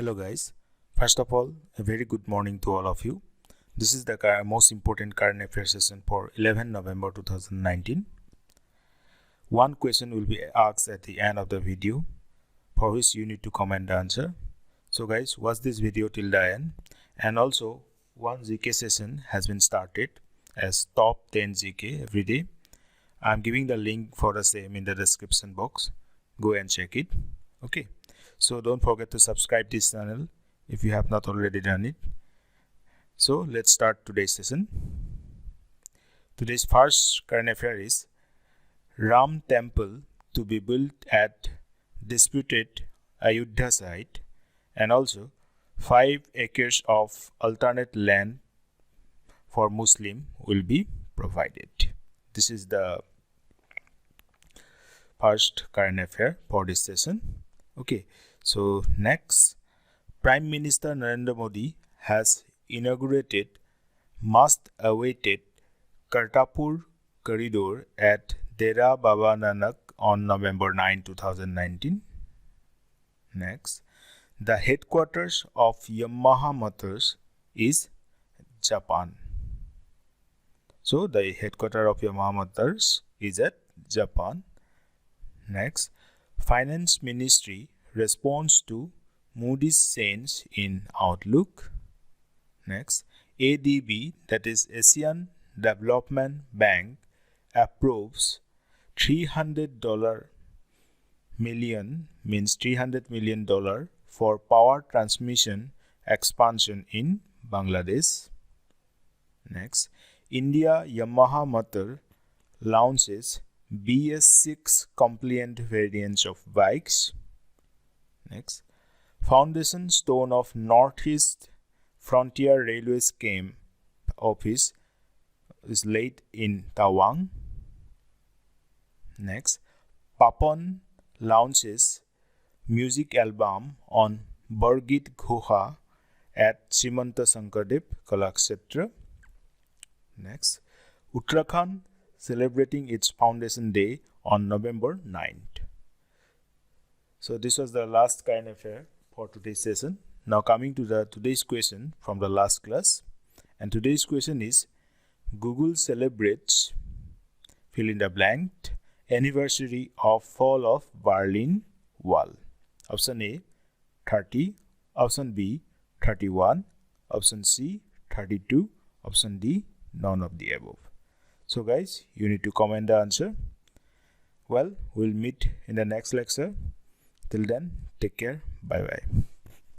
Hello guys, first of all a very good morning to all of you. This is the most important current affairs session for 11 November 2019. One question will be asked at the end of the video for which you need to comment the answer. So guys, watch this video till the end. And also one GK session has been started as top 10 GK every day. I am giving the link for the same in the description box. Go and check it. Okay. So don't forget to subscribe this channel if you have not already done it. So let's start today's session. Today's first current affair is Ram temple to be built at disputed Ayodhya site, and also 5 acres of alternate land for Muslim will be provided. This is the first current affair for this session. Okay. So next, Prime Minister Narendra Modi has inaugurated much-awaited Kartarpur corridor at Dera Baba Nanak on November 9, 2019. Next, the headquarters of Yamaha Motors is Japan. So the headquarters of Yamaha Motors is at Japan. Next, Finance Ministry responds to Moody's change in outlook. Next, ADB, that is Asian Development Bank, approves $300 million for power transmission expansion in Bangladesh. Next, India Yamaha Motor launches BS6 compliant variants of bikes. Next, foundation stone of Northeast Frontier Railway Scheme office is laid in Tawang. Next, Papon launches music album on Borgeet Ghoxa at Srimanta Sankardev, Kalakshetra. Next, Uttarakhand celebrating its Foundation Day on November 9th. So this was the last current affair for today's session. Now coming to today's question from the last class. And today's question is, Google celebrates fill in the blank anniversary of fall of Berlin Wall. Option A 30, option B 31, option C 32, option D none of the above. So guys, you need to comment the answer. Well, we'll meet in the next lecture. Till then, take care. Bye bye.